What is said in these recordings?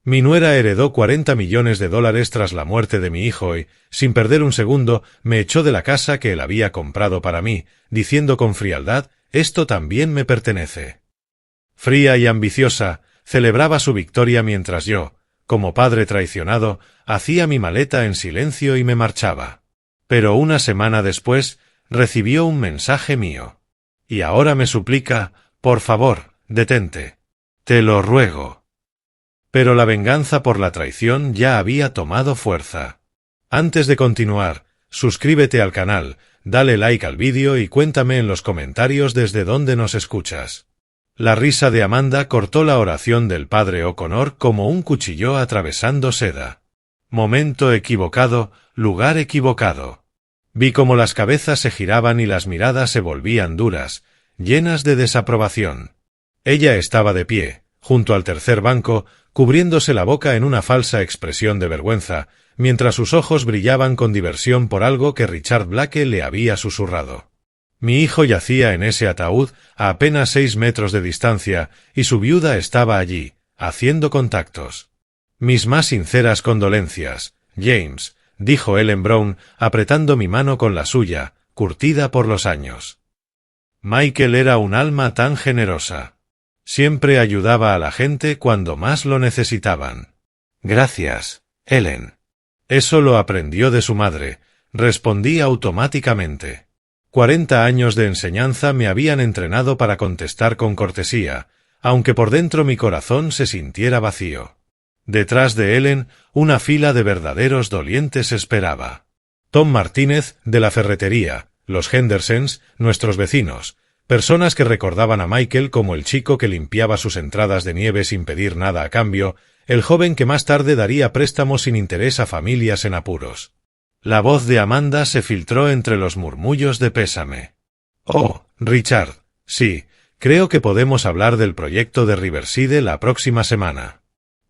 Mi nuera heredó 40 millones de dólares tras la muerte de mi hijo y, sin perder un segundo, me echó de la casa que él había comprado para mí, diciendo con frialdad, «Esto también me pertenece». Fría y ambiciosa, celebraba su victoria mientras yo, como padre traicionado, hacía mi maleta en silencio y me marchaba. Pero una semana después, recibió un mensaje mío. Y ahora me suplica, «Por favor, detente. Te lo ruego». Pero la venganza por la traición ya había tomado fuerza. Antes de continuar, suscríbete al canal, dale like al vídeo y cuéntame en los comentarios desde dónde nos escuchas. La risa de Amanda cortó la oración del padre O'Connor como un cuchillo atravesando seda. Momento equivocado, lugar equivocado. Vi cómo las cabezas se giraban y las miradas se volvían duras, llenas de desaprobación. Ella estaba de pie, junto al tercer banco, cubriéndose la boca en una falsa expresión de vergüenza, mientras sus ojos brillaban con diversión por algo que Richard Blake le había susurrado. Mi hijo yacía en ese ataúd a apenas 6 metros de distancia, y su viuda estaba allí, haciendo contactos. Mis más sinceras condolencias, James, dijo Ellen Brown, apretando mi mano con la suya, curtida por los años. Michael era un alma tan generosa. Siempre ayudaba a la gente cuando más lo necesitaban. Gracias, Ellen. Eso lo aprendió de su madre, respondí automáticamente. 40 años de enseñanza me habían entrenado para contestar con cortesía, aunque por dentro mi corazón se sintiera vacío. Detrás de Ellen, una fila de verdaderos dolientes esperaba. Tom Martínez, de la ferretería, los Hendersons, nuestros vecinos, personas que recordaban a Michael como el chico que limpiaba sus entradas de nieve sin pedir nada a cambio, el joven que más tarde daría préstamos sin interés a familias en apuros. La voz de Amanda se filtró entre los murmullos de pésame. «Oh, Richard, sí, creo que podemos hablar del proyecto de Riverside la próxima semana.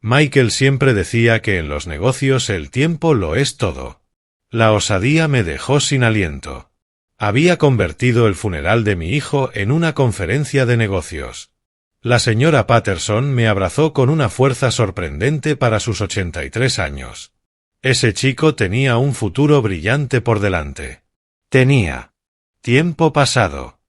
Michael siempre decía que en los negocios el tiempo lo es todo». La osadía me dejó sin aliento. Había convertido el funeral de mi hijo en una conferencia de negocios. La señora Patterson me abrazó con una fuerza sorprendente para sus 83 años. Ese chico tenía un futuro brillante por delante. Tenía tiempo pasado.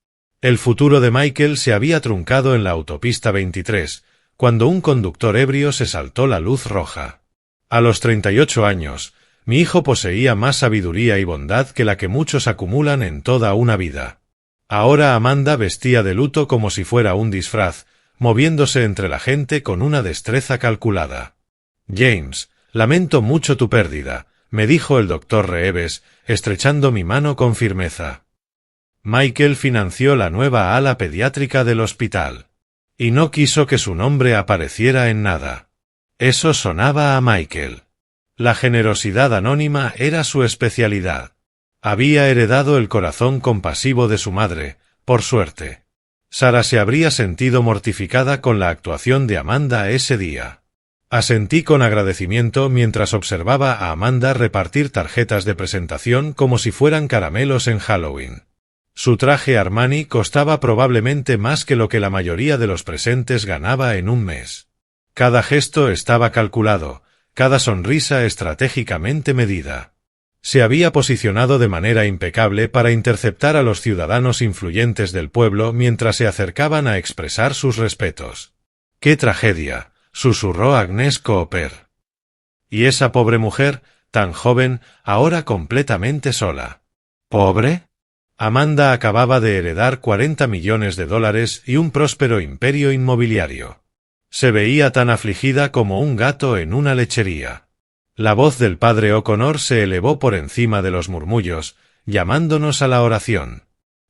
El futuro de Michael se había truncado en la autopista 23, cuando un conductor ebrio se saltó la luz roja. A los 38 años, mi hijo poseía más sabiduría y bondad que la que muchos acumulan en toda una vida. Ahora Amanda vestía de luto como si fuera un disfraz, moviéndose entre la gente con una destreza calculada. «James, lamento mucho tu pérdida», me dijo el doctor Reeves, estrechando mi mano con firmeza. Michael financió la nueva ala pediátrica del hospital. Y no quiso que su nombre apareciera en nada. Eso sonaba a Michael. La generosidad anónima era su especialidad. Había heredado el corazón compasivo de su madre, por suerte. Sara se habría sentido mortificada con la actuación de Amanda ese día. Asentí con agradecimiento mientras observaba a Amanda repartir tarjetas de presentación como si fueran caramelos en Halloween. Su traje Armani costaba probablemente más que lo que la mayoría de los presentes ganaba en un mes. Cada gesto estaba calculado, cada sonrisa estratégicamente medida. Se había posicionado de manera impecable para interceptar a los ciudadanos influyentes del pueblo mientras se acercaban a expresar sus respetos. «¡Qué tragedia!», susurró Agnes Cooper. Y esa pobre mujer, tan joven, ahora completamente sola. ¿Pobre? Amanda acababa de heredar 40 millones de dólares y un próspero imperio inmobiliario. Se veía tan afligida como un gato en una lechería. La voz del padre O'Connor se elevó por encima de los murmullos, llamándonos a la oración.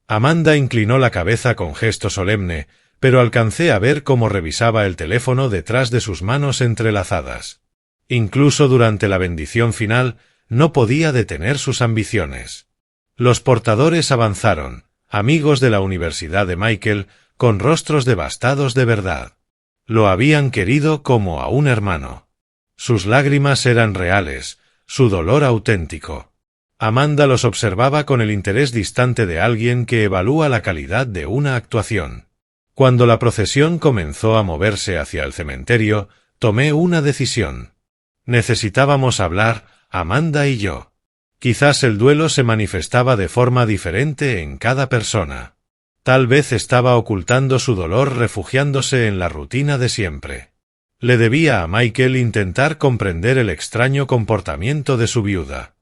Amanda inclinó la cabeza con gesto solemne, pero alcancé a ver cómo revisaba el teléfono detrás de sus manos entrelazadas. Incluso durante la bendición final, no podía detener sus ambiciones. Los portadores avanzaron, amigos de la Universidad de Michael, con rostros devastados de verdad. Lo habían querido como a un hermano. Sus lágrimas eran reales, su dolor auténtico. Amanda los observaba con el interés distante de alguien que evalúa la calidad de una actuación. Cuando la procesión comenzó a moverse hacia el cementerio, Tomé una decisión. Necesitábamos hablar, Amanda y yo. Quizás el duelo se manifestaba de forma diferente en cada persona. Tal vez estaba ocultando su dolor refugiándose en la rutina de siempre. Le debía a Michael intentar comprender el extraño comportamiento de su viuda.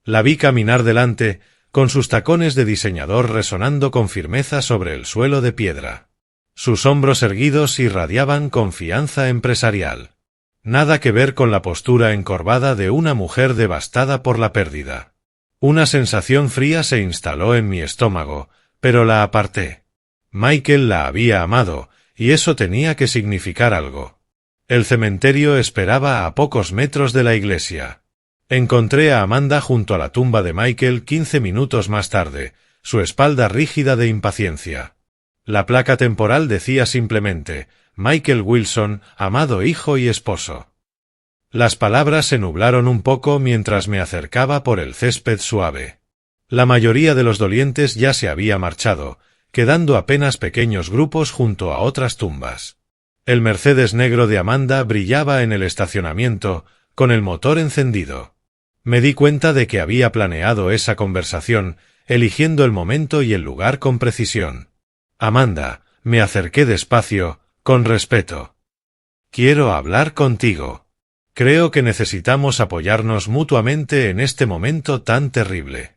La vi caminar delante, con sus tacones de diseñador resonando con firmeza sobre el suelo de piedra. Sus hombros erguidos irradiaban confianza empresarial. Nada que ver con la postura encorvada de una mujer devastada por la pérdida. Una sensación fría se instaló en mi estómago, pero la aparté. Michael la había amado, y eso tenía que significar algo. El cementerio esperaba a pocos metros de la iglesia. Encontré a Amanda junto a la tumba de Michael 15 minutos más tarde, su espalda rígida de impaciencia. La placa temporal decía simplemente, Michael Wilson, amado hijo y esposo. Las palabras se nublaron un poco mientras me acercaba por el césped suave. La mayoría de los dolientes ya se había marchado, quedando apenas pequeños grupos junto a otras tumbas. El Mercedes negro de Amanda brillaba en el estacionamiento, con el motor encendido. Me di cuenta de que había planeado esa conversación, eligiendo el momento y el lugar con precisión. Amanda, me acerqué despacio, con respeto. Quiero hablar contigo. Creo que necesitamos apoyarnos mutuamente en este momento tan terrible.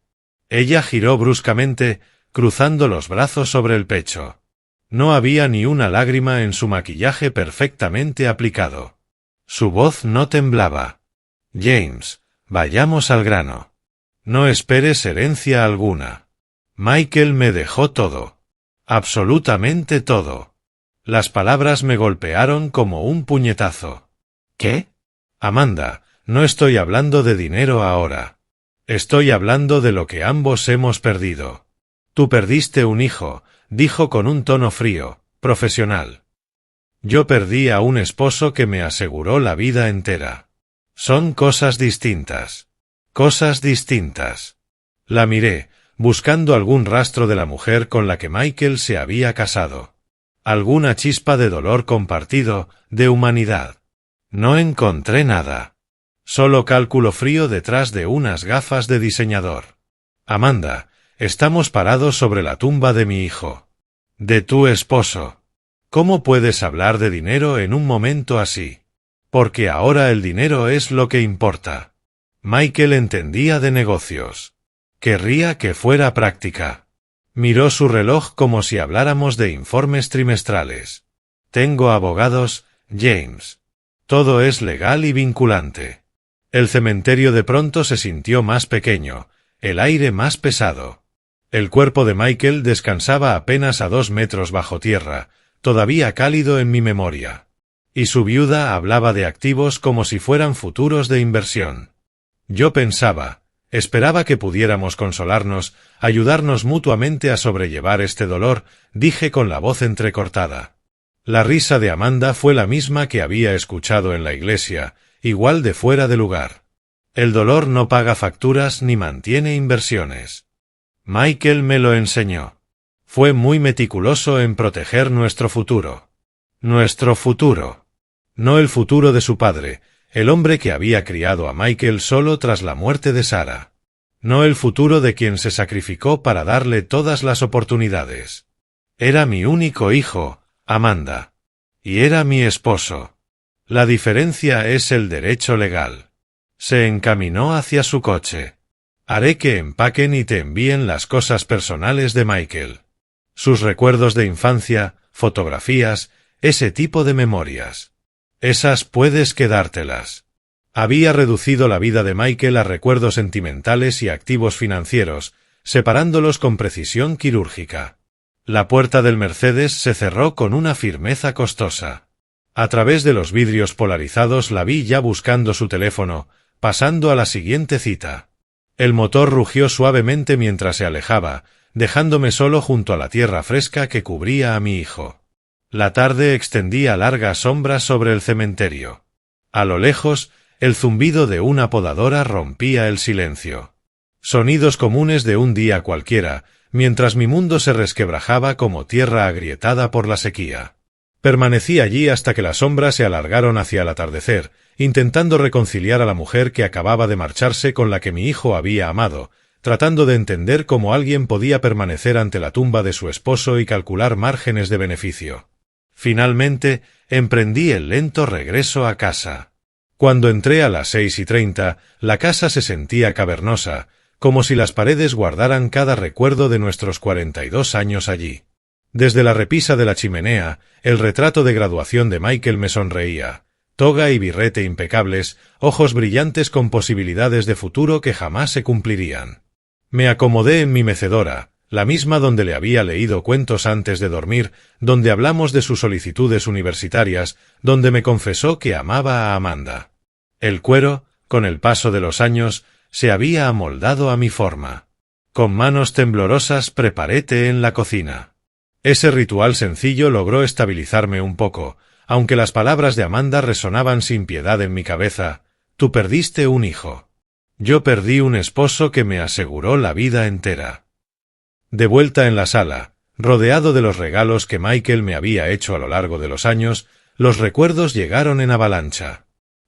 Ella giró bruscamente, cruzando los brazos sobre el pecho. No había ni una lágrima en su maquillaje perfectamente aplicado. Su voz no temblaba. James, vayamos al grano. No esperes herencia alguna. Michael me dejó todo. Absolutamente todo. Las palabras me golpearon como un puñetazo. ¿Qué? Amanda, no estoy hablando de dinero ahora. Estoy hablando de lo que ambos hemos perdido. Tú perdiste un hijo, dijo con un tono frío, profesional. Yo perdí a un esposo que me aseguró la vida entera. Son cosas distintas. Cosas distintas. La miré, buscando algún rastro de la mujer con la que Michael se había casado. Alguna chispa de dolor compartido, de humanidad. No encontré nada. Solo cálculo frío detrás de unas gafas de diseñador. Amanda, estamos parados sobre la tumba de mi hijo. De tu esposo. ¿Cómo puedes hablar de dinero en un momento así? Porque ahora el dinero es lo que importa. Michael entendía de negocios. Querría que fuera práctica. Miró su reloj como si habláramos de informes trimestrales. Tengo abogados, James. Todo es legal y vinculante. El cementerio de pronto se sintió más pequeño, el aire más pesado. El cuerpo de Michael descansaba apenas a 2 metros bajo tierra, todavía cálido en mi memoria. Y su viuda hablaba de activos como si fueran futuros de inversión. Yo esperaba que pudiéramos consolarnos, ayudarnos mutuamente a sobrellevar este dolor, dije con la voz entrecortada. La risa de Amanda fue la misma que había escuchado en la iglesia, igual de fuera de lugar. El dolor no paga facturas ni mantiene inversiones. Michael me lo enseñó. Fue muy meticuloso en proteger nuestro futuro. Nuestro futuro. No el futuro de su padre, el hombre que había criado a Michael solo tras la muerte de Sarah. No el futuro de quien se sacrificó para darle todas las oportunidades. Era mi único hijo, Amanda. Y era mi esposo. La diferencia es el derecho legal. Se encaminó hacia su coche. Haré que empaquen y te envíen las cosas personales de Michael. Sus recuerdos de infancia, fotografías, ese tipo de memorias. Esas puedes quedártelas. Había reducido la vida de Michael a recuerdos sentimentales y activos financieros, separándolos con precisión quirúrgica. La puerta del Mercedes se cerró con una firmeza costosa. A través de los vidrios polarizados la vi ya buscando su teléfono, pasando a la siguiente cita. El motor rugió suavemente mientras se alejaba, dejándome solo junto a la tierra fresca que cubría a mi hijo. La tarde extendía largas sombras sobre el cementerio. A lo lejos, el zumbido de una podadora rompía el silencio. Sonidos comunes de un día cualquiera, mientras mi mundo se resquebrajaba como tierra agrietada por la sequía. Permanecí allí hasta que las sombras se alargaron hacia el atardecer, intentando reconciliar a la mujer que acababa de marcharse con la que mi hijo había amado, tratando de entender cómo alguien podía permanecer ante la tumba de su esposo y calcular márgenes de beneficio. Finalmente, emprendí el lento regreso a casa. Cuando entré a las 6:30, la casa se sentía cavernosa, como si las paredes guardaran cada recuerdo de nuestros 42 años allí. Desde la repisa de la chimenea, el retrato de graduación de Michael me sonreía. Toga y birrete impecables, ojos brillantes con posibilidades de futuro que jamás se cumplirían. Me acomodé en mi mecedora, la misma donde le había leído cuentos antes de dormir, donde hablamos de sus solicitudes universitarias, donde me confesó que amaba a Amanda. El cuero, con el paso de los años, se había amoldado a mi forma. Con manos temblorosas preparé té en la cocina. Ese ritual sencillo logró estabilizarme un poco, aunque las palabras de Amanda resonaban sin piedad en mi cabeza. Tú perdiste un hijo. Yo perdí un esposo que me aseguró la vida entera. De vuelta en la sala, rodeado de los regalos que Michael me había hecho a lo largo de los años, los recuerdos llegaron en avalancha.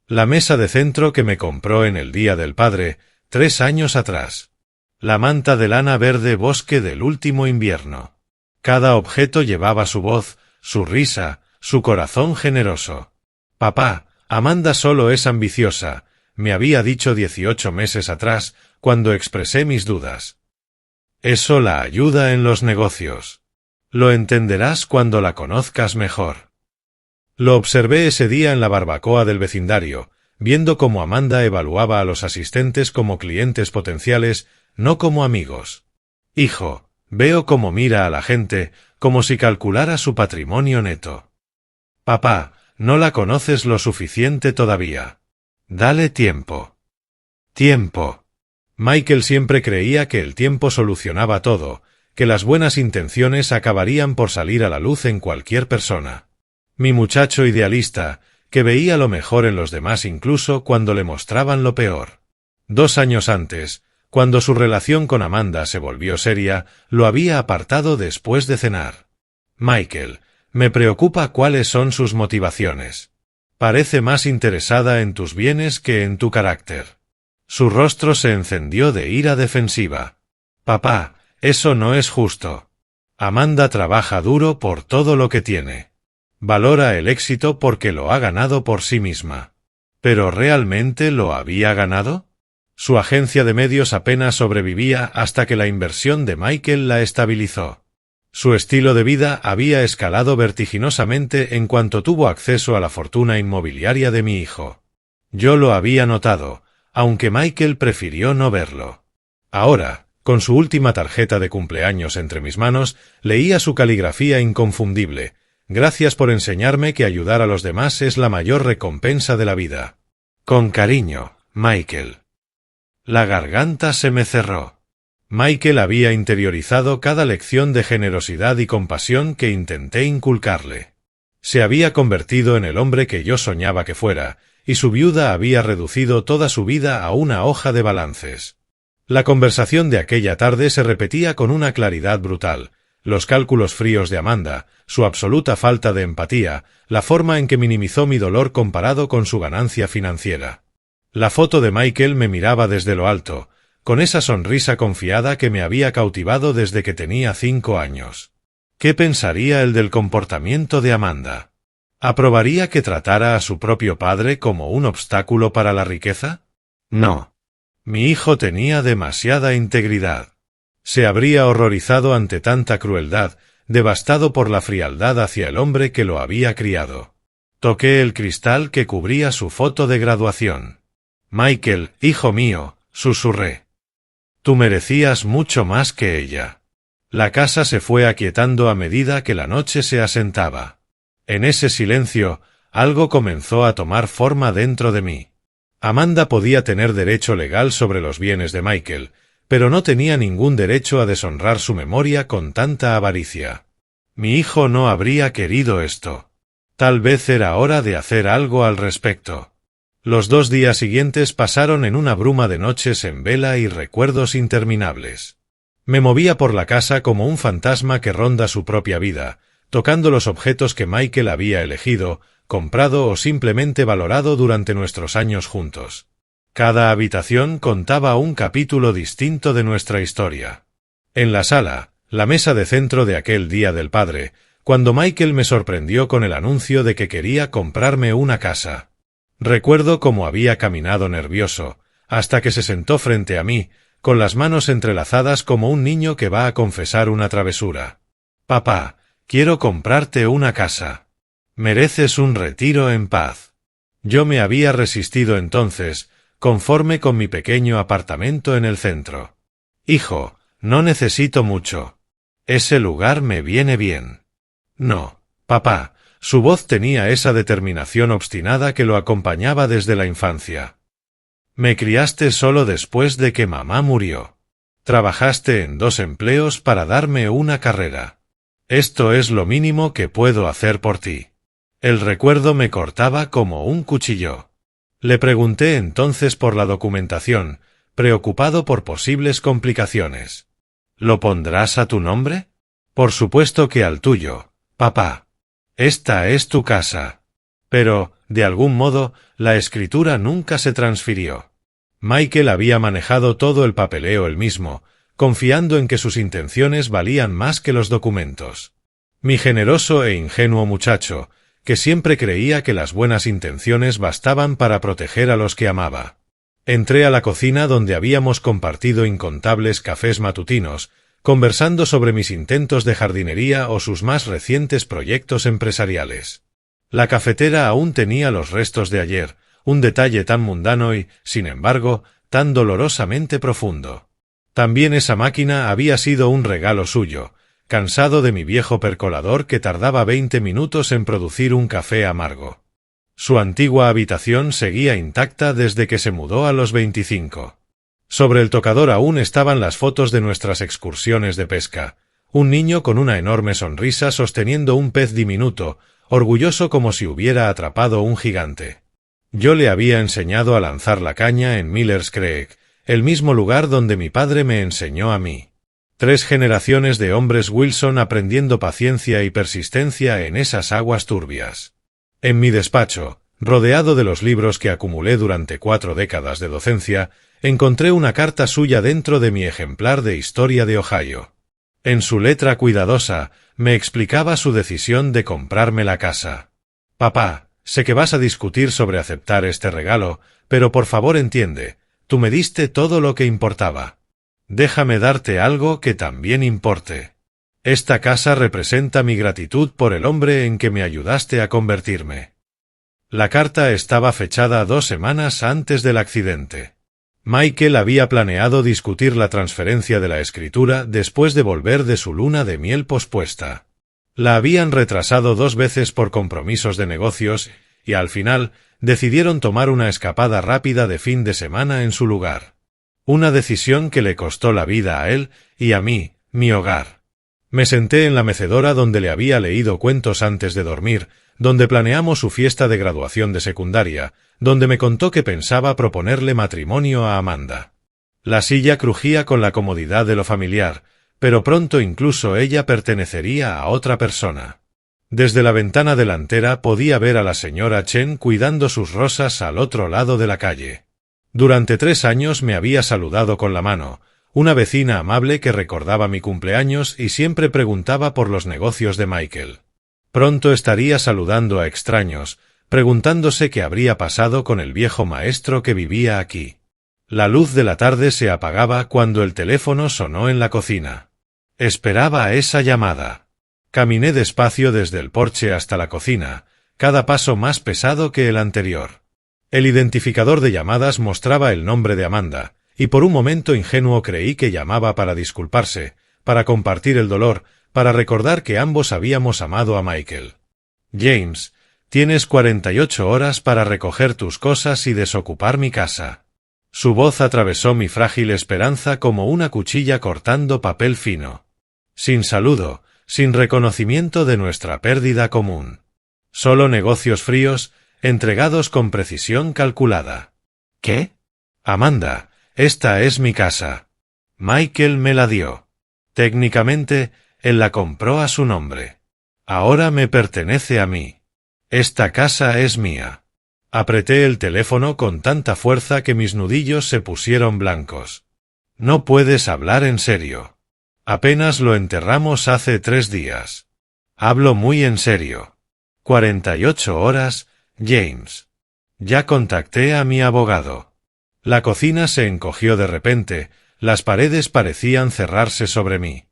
La mesa de centro que me compró en el Día del Padre, 3 años atrás. La manta de lana verde bosque del último invierno. Cada objeto llevaba su voz, su risa, su corazón generoso. Papá, Amanda solo es ambiciosa, me había dicho 18 meses atrás, cuando expresé mis dudas. Eso la ayuda en los negocios. Lo entenderás cuando la conozcas mejor. Lo observé ese día en la barbacoa del vecindario, viendo cómo Amanda evaluaba a los asistentes como clientes potenciales, no como amigos. Hijo, veo cómo mira a la gente, como si calculara su patrimonio neto. Papá, no la conoces lo suficiente todavía. Dale tiempo. Tiempo. Michael siempre creía que el tiempo solucionaba todo, que las buenas intenciones acabarían por salir a la luz en cualquier persona. Mi muchacho idealista, que veía lo mejor en los demás incluso cuando le mostraban lo peor. 2 años antes, cuando su relación con Amanda se volvió seria, lo había apartado después de cenar. Michael, me preocupa cuáles son sus motivaciones. Parece más interesada en tus bienes que en tu carácter. Su rostro se encendió de ira defensiva. Papá, eso no es justo. Amanda trabaja duro por todo lo que tiene. Valora el éxito porque lo ha ganado por sí misma. ¿Pero realmente lo había ganado? Su agencia de medios apenas sobrevivía hasta que la inversión de Michael la estabilizó. Su estilo de vida había escalado vertiginosamente en cuanto tuvo acceso a la fortuna inmobiliaria de mi hijo. Yo lo había notado, aunque Michael prefirió no verlo. Ahora, con su última tarjeta de cumpleaños entre mis manos, leía su caligrafía inconfundible. Gracias por enseñarme que ayudar a los demás es la mayor recompensa de la vida. Con cariño, Michael. La garganta se me cerró. Michael había interiorizado cada lección de generosidad y compasión que intenté inculcarle. Se había convertido en el hombre que yo soñaba que fuera, y su viuda había reducido toda su vida a una hoja de balances. La conversación de aquella tarde se repetía con una claridad brutal. Los cálculos fríos de Amanda, su absoluta falta de empatía, la forma en que minimizó mi dolor comparado con su ganancia financiera. La foto de Michael me miraba desde lo alto, con esa sonrisa confiada que me había cautivado desde que tenía 5 años. ¿Qué pensaría él del comportamiento de Amanda? ¿Aprobaría que tratara a su propio padre como un obstáculo para la riqueza? No. Mi hijo tenía demasiada integridad. Se habría horrorizado ante tanta crueldad, devastado por la frialdad hacia el hombre que lo había criado. Toqué el cristal que cubría su foto de graduación. Michael, hijo mío, susurré. Tú merecías mucho más que ella. La casa se fue aquietando a medida que la noche se asentaba. En ese silencio, algo comenzó a tomar forma dentro de mí. Amanda podía tener derecho legal sobre los bienes de Michael, pero no tenía ningún derecho a deshonrar su memoria con tanta avaricia. Mi hijo no habría querido esto. Tal vez era hora de hacer algo al respecto. Los 2 días siguientes pasaron en una bruma de noches en vela y recuerdos interminables. Me movía por la casa como un fantasma que ronda su propia vida, tocando los objetos que Michael había elegido, comprado o simplemente valorado durante nuestros años juntos. Cada habitación contaba un capítulo distinto de nuestra historia. En la sala, la mesa de centro de aquel Día del Padre, cuando Michael me sorprendió con el anuncio de que quería comprarme una casa. Recuerdo cómo había caminado nervioso, hasta que se sentó frente a mí, con las manos entrelazadas como un niño que va a confesar una travesura. «Papá, quiero comprarte una casa. Mereces un retiro en paz». Yo me había resistido entonces, conforme con mi pequeño apartamento en el centro. «Hijo, no necesito mucho. Ese lugar me viene bien». «No, papá». Su voz tenía esa determinación obstinada que lo acompañaba desde la infancia. «Me criaste solo después de que mamá murió. Trabajaste en 2 empleos para darme una carrera. Esto es lo mínimo que puedo hacer por ti». El recuerdo me cortaba como un cuchillo. Le pregunté entonces por la documentación, preocupado por posibles complicaciones. «¿Lo pondrás a tu nombre?» «Por supuesto que al tuyo, papá. Esta es tu casa». Pero, de algún modo, la escritura nunca se transfirió. Michael había manejado todo el papeleo él mismo, confiando en que sus intenciones valían más que los documentos. Mi generoso e ingenuo muchacho, que siempre creía que las buenas intenciones bastaban para proteger a los que amaba. Entré a la cocina donde habíamos compartido incontables cafés matutinos, conversando sobre mis intentos de jardinería o sus más recientes proyectos empresariales. La cafetera aún tenía los restos de ayer, un detalle tan mundano y, sin embargo, tan dolorosamente profundo. También esa máquina había sido un regalo suyo, cansado de mi viejo percolador que tardaba 20 minutos en producir un café amargo. Su antigua habitación seguía intacta desde que se mudó a los 25. Sobre el tocador aún estaban las fotos de nuestras excursiones de pesca. Un niño con una enorme sonrisa sosteniendo un pez diminuto, orgulloso como si hubiera atrapado un gigante. Yo le había enseñado a lanzar la caña en Miller's Creek, el mismo lugar donde mi padre me enseñó a mí. 3 generaciones de hombres Wilson aprendiendo paciencia y persistencia en esas aguas turbias. En mi despacho, rodeado de los libros que acumulé durante 4 décadas de docencia, encontré una carta suya dentro de mi ejemplar de Historia de Ohio. En su letra cuidadosa, me explicaba su decisión de comprarme la casa. «Papá, sé que vas a discutir sobre aceptar este regalo, pero por favor entiende, tú me diste todo lo que importaba. Déjame darte algo que también importe. Esta casa representa mi gratitud por el hombre en que me ayudaste a convertirme». La carta estaba fechada 2 semanas antes del accidente. Michael había planeado discutir la transferencia de la escritura después de volver de su luna de miel pospuesta. La habían retrasado 2 veces por compromisos de negocios y al final decidieron tomar una escapada rápida de fin de semana en su lugar. Una decisión que le costó la vida a él y a mí, mi hogar. Me senté en la mecedora donde le había leído cuentos antes de dormir, donde planeamos su fiesta de graduación de secundaria, donde me contó que pensaba proponerle matrimonio a Amanda. La silla crujía con la comodidad de lo familiar, pero pronto incluso ella pertenecería a otra persona. Desde la ventana delantera podía ver a la señora Chen cuidando sus rosas al otro lado de la calle. Durante 3 años me había saludado con la mano, una vecina amable que recordaba mi cumpleaños y siempre preguntaba por los negocios de Michael. Pronto estaría saludando a extraños, preguntándose qué habría pasado con el viejo maestro que vivía aquí. La luz de la tarde se apagaba cuando el teléfono sonó en la cocina. Esperaba a esa llamada. Caminé despacio desde el porche hasta la cocina, cada paso más pesado que el anterior. El identificador de llamadas mostraba el nombre de Amanda, y por un momento ingenuo creí que llamaba para disculparse, para compartir el dolor, para recordar que ambos habíamos amado a Michael. «James, tienes 48 horas para recoger tus cosas y desocupar mi casa». Su voz atravesó mi frágil esperanza como una cuchilla cortando papel fino. Sin saludo, sin reconocimiento de nuestra pérdida común. Solo negocios fríos, entregados con precisión calculada. «¿Qué?» «Amanda, esta es mi casa. Michael me la dio. Técnicamente, él la compró a su nombre. Ahora me pertenece a mí. Esta casa es mía. Apreté el teléfono con tanta fuerza que mis nudillos se pusieron blancos. No puedes hablar en serio. Apenas lo enterramos hace 3 días. Hablo muy en serio. 48 horas, James. Ya contacté a mi abogado. La cocina se encogió de repente, las paredes parecían cerrarse sobre mí.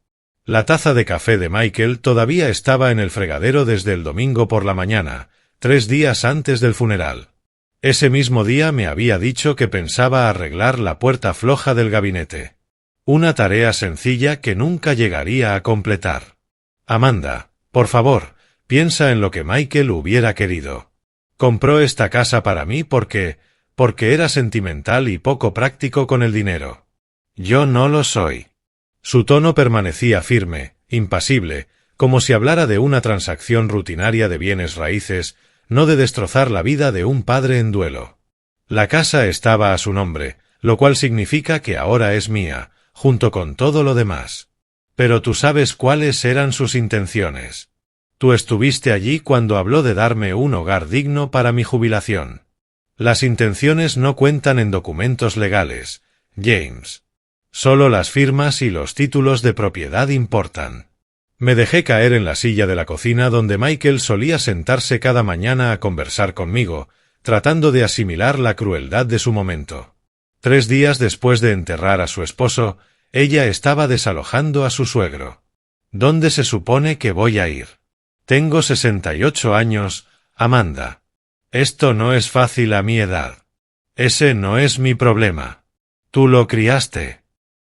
La taza de café de Michael todavía estaba en el fregadero desde el domingo por la mañana, 3 días antes del funeral. Ese mismo día me había dicho que pensaba arreglar la puerta floja del gabinete. Una tarea sencilla que nunca llegaría a completar. Amanda, por favor, piensa en lo que Michael hubiera querido. Compró esta casa para mí porque era sentimental y poco práctico con el dinero. Yo no lo soy. Su tono permanecía firme, impasible, como si hablara de una transacción rutinaria de bienes raíces, no de destrozar la vida de un padre en duelo. La casa estaba a su nombre, lo cual significa que ahora es mía, junto con todo lo demás. Pero tú sabes cuáles eran sus intenciones. Tú estuviste allí cuando habló de darme un hogar digno para mi jubilación. Las intenciones no cuentan en documentos legales, James. Solo las firmas y los títulos de propiedad importan. Me dejé caer en la silla de la cocina donde Michael solía sentarse cada mañana a conversar conmigo, tratando de asimilar la crueldad de su momento. 3 días después de enterrar a su esposo, ella estaba desalojando a su suegro. ¿Dónde se supone que voy a ir? Tengo 68 años, Amanda. Esto no es fácil a mi edad. Ese no es mi problema. Tú lo criaste.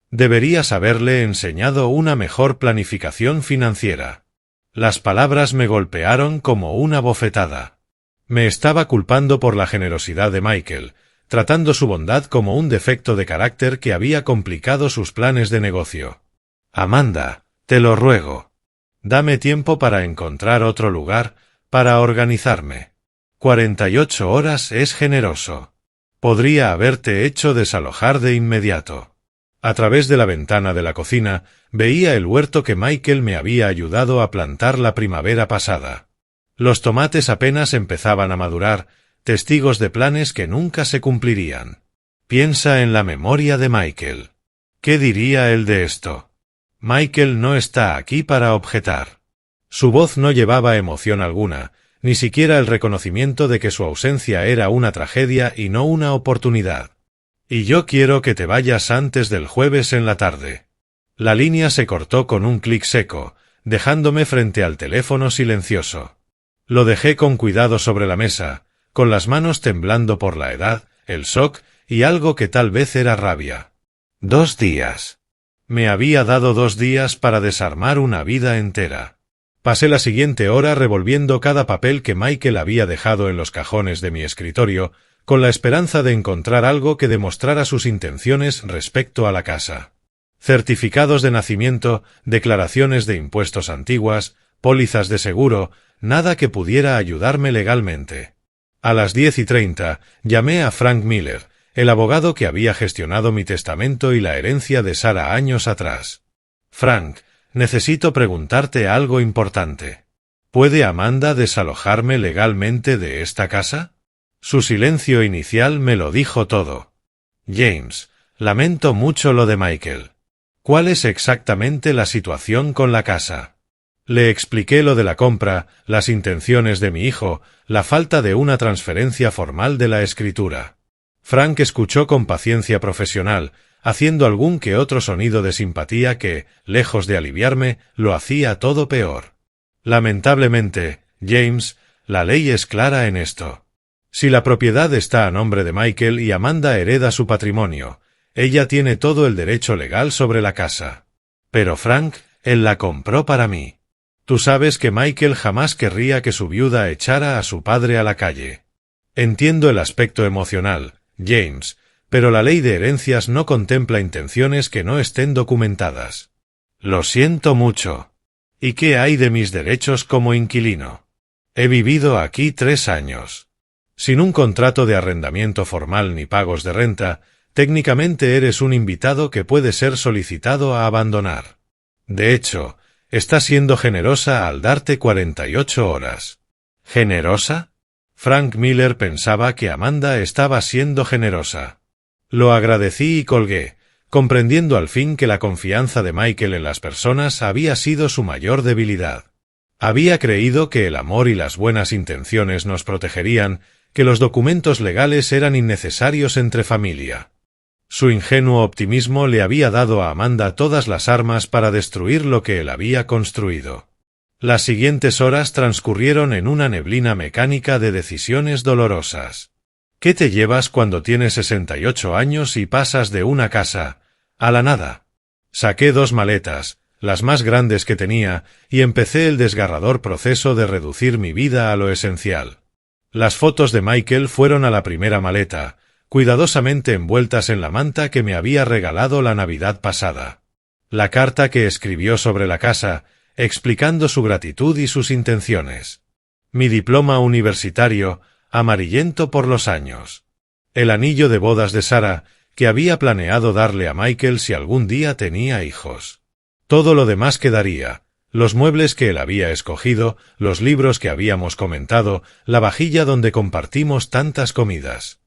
Deberías haberle enseñado una mejor planificación financiera. Las palabras me golpearon como una bofetada. Me estaba culpando por la generosidad de Michael, tratando su bondad como un defecto de carácter que había complicado sus planes de negocio. Amanda, te lo ruego. Dame tiempo para encontrar otro lugar, para organizarme. 48 horas es generoso. Podría haberte hecho desalojar de inmediato. A través de la ventana de la cocina veía el huerto que Michael me había ayudado a plantar la primavera pasada. Los tomates apenas empezaban a madurar, testigos de planes que nunca se cumplirían. Piensa en la memoria de Michael. ¿Qué diría él de esto? Michael no está aquí para objetar. Su voz no llevaba emoción alguna, ni siquiera el reconocimiento de que su ausencia era una tragedia y no una oportunidad. Y yo quiero que te vayas antes del jueves en la tarde. La línea se cortó con un clic seco, dejándome frente al teléfono silencioso. Lo dejé con cuidado sobre la mesa, con las manos temblando por la edad, el shock y algo que tal vez era rabia. 2 días. Me había dado 2 días para desarmar una vida entera. Pasé la siguiente hora revolviendo cada papel que Michael había dejado en los cajones de mi escritorio, con la esperanza de encontrar algo que demostrara sus intenciones respecto a la casa. Certificados de nacimiento, declaraciones de impuestos antiguas, pólizas de seguro, nada que pudiera ayudarme legalmente. A las 10:30 llamé a Frank Miller, el abogado que había gestionado mi testamento y la herencia de Sara años atrás. Frank, necesito preguntarte algo importante. ¿Puede Amanda desalojarme legalmente de esta casa? Su silencio inicial me lo dijo todo. James, lamento mucho lo de Michael. ¿Cuál es exactamente la situación con la casa? Le expliqué lo de la compra, las intenciones de mi hijo, la falta de una transferencia formal de la escritura. Frank escuchó con paciencia profesional, haciendo algún que otro sonido de simpatía que, lejos de aliviarme, lo hacía todo peor. Lamentablemente, James, la ley es clara en esto. Si la propiedad está a nombre de Michael y Amanda hereda su patrimonio, ella tiene todo el derecho legal sobre la casa. Pero Frank, él la compró para mí. Tú sabes que Michael jamás querría que su viuda echara a su padre a la calle. Entiendo el aspecto emocional, James, pero la ley de herencias no contempla intenciones que no estén documentadas. Lo siento mucho. ¿Y qué hay de mis derechos como inquilino? He vivido aquí 3 años. Sin un contrato de arrendamiento formal ni pagos de renta, técnicamente eres un invitado que puede ser solicitado a abandonar. De hecho, Está siendo generosa al darte 48 horas. ¿Generosa? Frank Miller pensaba que Amanda estaba siendo generosa. Lo agradecí y colgué, comprendiendo al fin que la confianza de Michael en las personas había sido su mayor debilidad. Había creído que el amor y las buenas intenciones nos protegerían, que los documentos legales eran innecesarios entre familia. Su ingenuo optimismo le había dado a Amanda todas las armas para destruir lo que él había construido. Las siguientes horas transcurrieron en una neblina mecánica de decisiones dolorosas. ¿Qué te llevas cuando tienes 68 años y pasas de una casa a la nada? Saqué 2 maletas, las más grandes que tenía, y empecé el desgarrador proceso de reducir mi vida a lo esencial. Las fotos de Michael fueron a la primera maleta, cuidadosamente envueltas en la manta que me había regalado la Navidad pasada. La carta que escribió sobre la casa, explicando su gratitud y sus intenciones. Mi diploma universitario, amarillento por los años. El anillo de bodas de Sarah, que había planeado darle a Michael si algún día tenía hijos. Todo lo demás quedaría, los muebles que él había escogido, los libros que habíamos comentado, la vajilla donde compartimos tantas comidas.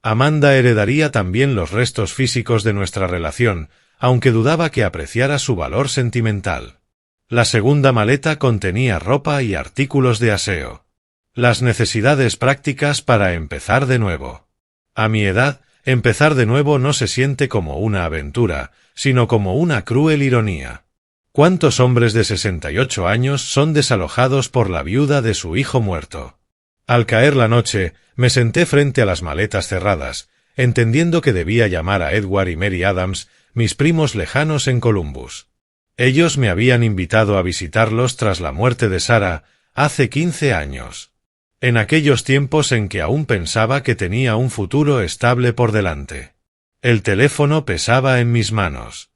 Amanda heredaría también los restos físicos de nuestra relación, aunque dudaba que apreciara su valor sentimental. La segunda maleta contenía ropa y artículos de aseo. Las necesidades prácticas para empezar de nuevo. A mi edad, empezar de nuevo no se siente como una aventura, sino como una cruel ironía. ¿Cuántos hombres de 68 años son desalojados por la viuda de su hijo muerto? Al caer la noche, me senté frente a las maletas cerradas, entendiendo que debía llamar a Edward y Mary Adams, mis primos lejanos en Columbus. Ellos me habían invitado a visitarlos tras la muerte de Sarah, hace 15 años. En aquellos tiempos en que aún pensaba que tenía un futuro estable por delante. El teléfono pesaba en mis manos.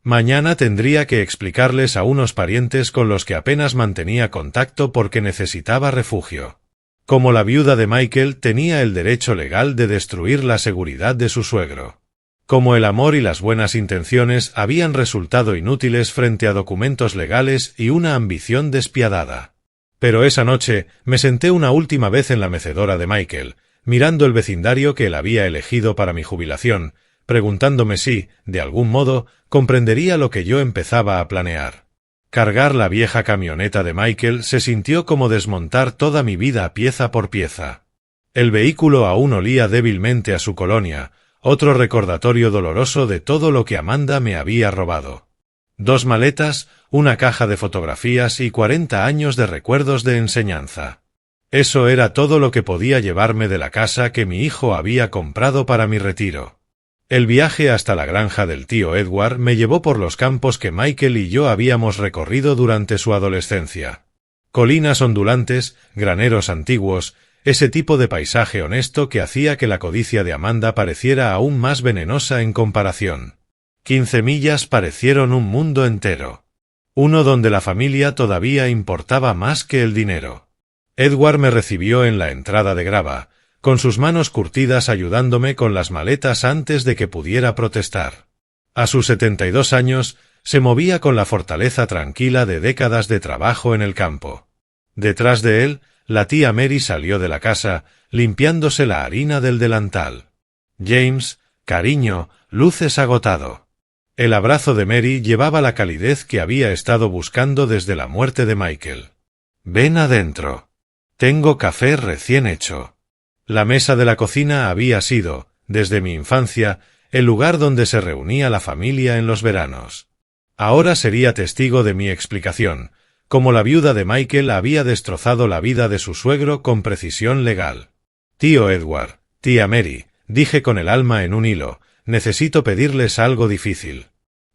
Mañana tendría que explicarles a unos parientes con los que apenas mantenía contacto porque necesitaba refugio. Como la viuda de Michael tenía el derecho legal de destruir la seguridad de su suegro. Como el amor y las buenas intenciones habían resultado inútiles frente a documentos legales y una ambición despiadada. Pero esa noche me senté una última vez en la mecedora de Michael, mirando el vecindario que él había elegido para mi jubilación, preguntándome si, de algún modo, comprendería lo que yo empezaba a planear. Cargar la vieja camioneta de Michael se sintió como desmontar toda mi vida pieza por pieza. El vehículo aún olía débilmente a su colonia, otro recordatorio doloroso de todo lo que Amanda me había robado. 2 maletas, una caja de fotografías y 40 años de recuerdos de enseñanza. Eso era todo lo que podía llevarme de la casa que mi hijo había comprado para mi retiro. El viaje hasta la granja del tío Edward me llevó por los campos que Michael y yo habíamos recorrido durante su adolescencia. Colinas ondulantes, graneros antiguos, ese tipo de paisaje honesto que hacía que la codicia de Amanda pareciera aún más venenosa en comparación. 15 millas parecieron un mundo entero. Uno donde la familia todavía importaba más que el dinero. Edward me recibió en la entrada de grava, con sus manos curtidas ayudándome con las maletas antes de que pudiera protestar. A sus 72 años, se movía con la fortaleza tranquila de décadas de trabajo en el campo. Detrás de él, la tía Mary salió de la casa, limpiándose la harina del delantal. James, cariño, luces agotado. El abrazo de Mary llevaba la calidez que había estado buscando desde la muerte de Michael. Ven adentro. Tengo café recién hecho. La mesa de la cocina había sido, desde mi infancia, el lugar donde se reunía la familia en los veranos. Ahora sería testigo de mi explicación, como la viuda de Michael había destrozado la vida de su suegro con precisión legal. Tío Edward, tía Mary, dije con el alma en un hilo, necesito pedirles algo difícil.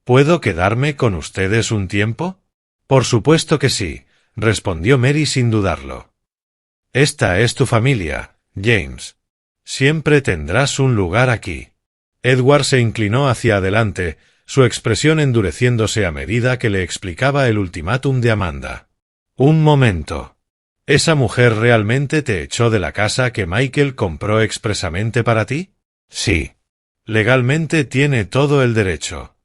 ¿Puedo quedarme con ustedes un tiempo? Por supuesto que sí, respondió Mary sin dudarlo. Esta es tu familia, James. Siempre tendrás un lugar aquí. Edward se inclinó hacia adelante, su expresión endureciéndose a medida que le explicaba el ultimátum de Amanda. Un momento. ¿Esa mujer realmente te echó de la casa que Michael compró expresamente para ti? Sí. Legalmente tiene todo el derecho.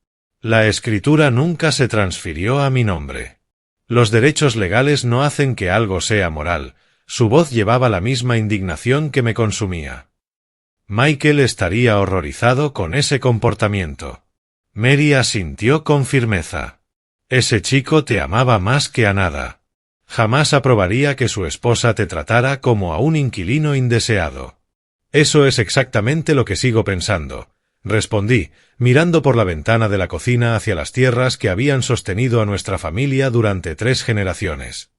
La escritura nunca se transfirió a mi nombre. Los derechos legales no hacen que algo sea moral. Su voz llevaba la misma indignación que me consumía. Michael estaría horrorizado con ese comportamiento. Mary asintió con firmeza. Ese chico te amaba más que a nada. Jamás aprobaría que su esposa te tratara como a un inquilino indeseado. Eso es exactamente lo que sigo pensando, respondí, mirando por la ventana de la cocina hacia las tierras que habían sostenido a nuestra familia durante 3 generaciones.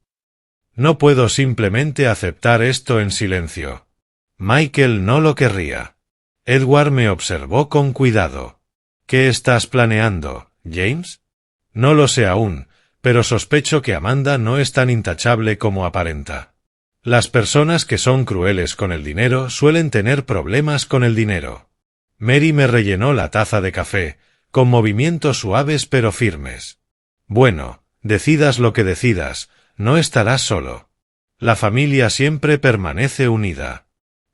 No puedo simplemente aceptar esto en silencio. Michael no lo querría. Edward me observó con cuidado. ¿Qué estás planeando, James? No lo sé aún, pero sospecho que Amanda no es tan intachable como aparenta. Las personas que son crueles con el dinero suelen tener problemas con el dinero. Mary me rellenó la taza de café, con movimientos suaves pero firmes. Bueno, decidas lo que decidas, no estarás solo. La familia siempre permanece unida.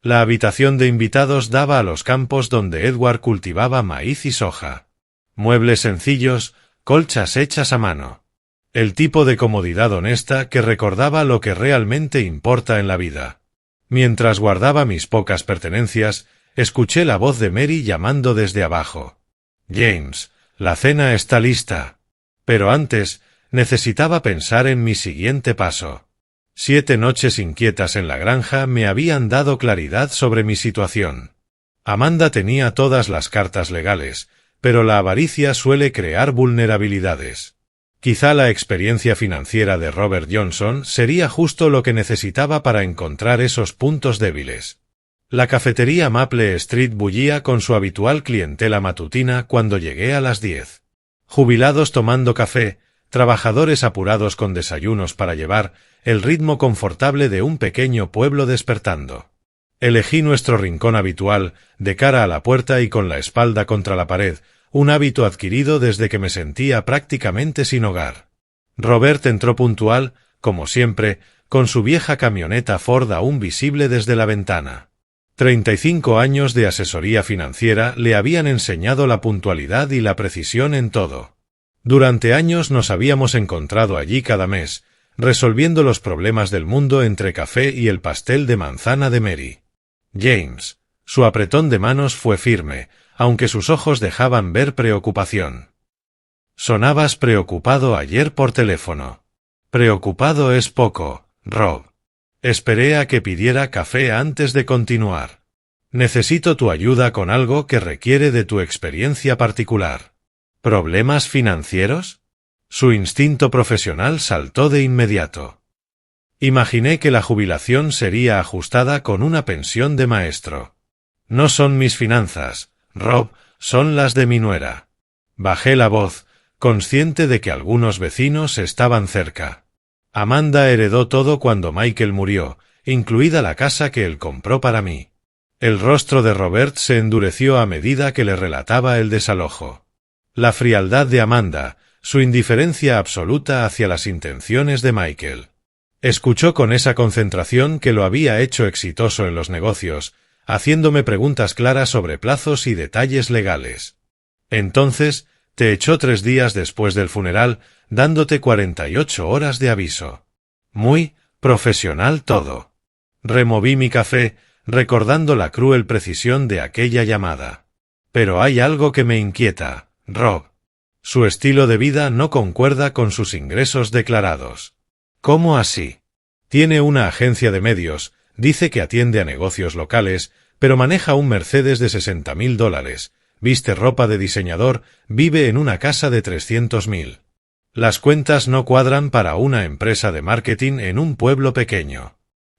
La habitación de invitados daba a los campos donde Edward cultivaba maíz y soja. Muebles sencillos, colchas hechas a mano. El tipo de comodidad honesta que recordaba lo que realmente importa en la vida. Mientras guardaba mis pocas pertenencias, escuché la voz de Mary llamando desde abajo. James, la cena está lista. Pero antes, necesitaba pensar en mi siguiente paso. 7 noches inquietas en la granja me habían dado claridad sobre mi situación. Amanda tenía todas las cartas legales, pero la avaricia suele crear vulnerabilidades. Quizá la experiencia financiera de Robert Johnson sería justo lo que necesitaba para encontrar esos puntos débiles. La cafetería Maple Street bullía con su habitual clientela matutina cuando llegué a las 10. Jubilados tomando café, trabajadores apurados con desayunos para llevar, el ritmo confortable de un pequeño pueblo despertando. Elegí nuestro rincón habitual, de cara a la puerta y con la espalda contra la pared, un hábito adquirido desde que me sentía prácticamente sin hogar. Robert entró puntual, como siempre, con su vieja camioneta Ford aún visible desde la ventana. 35 años de asesoría financiera le habían enseñado la puntualidad y la precisión en todo. Durante años nos habíamos encontrado allí cada mes, resolviendo los problemas del mundo entre café y el pastel de manzana de Mary. James. Su apretón de manos fue firme, aunque sus ojos dejaban ver preocupación. Sonabas preocupado ayer por teléfono. Preocupado es poco, Rob. Esperé a que pidiera café antes de continuar. Necesito tu ayuda con algo que requiere de tu experiencia particular. ¿Problemas financieros? Su instinto profesional saltó de inmediato. Imaginé que la jubilación sería ajustada con una pensión de maestro. No son mis finanzas, Rob, son las de mi nuera. Bajé la voz, consciente de que algunos vecinos estaban cerca. Amanda heredó todo cuando Michael murió, incluida la casa que él compró para mí. El rostro de Robert se endureció a medida que le relataba el desalojo. La frialdad de Amanda, su indiferencia absoluta hacia las intenciones de Michael. Escuchó con esa concentración que lo había hecho exitoso en los negocios, haciéndome preguntas claras sobre plazos y detalles legales. Entonces, te echó 3 días después del funeral, dándote 48 horas de aviso. Muy profesional todo. Removí mi café, recordando la cruel precisión de aquella llamada. Pero hay algo que me inquieta, Rob. Su estilo de vida no concuerda con sus ingresos declarados. ¿Cómo así? Tiene una agencia de medios, dice que atiende a negocios locales, pero maneja un Mercedes de $60.000, viste ropa de diseñador, vive en una casa de $300.000. Las cuentas no cuadran para una empresa de marketing en un pueblo pequeño.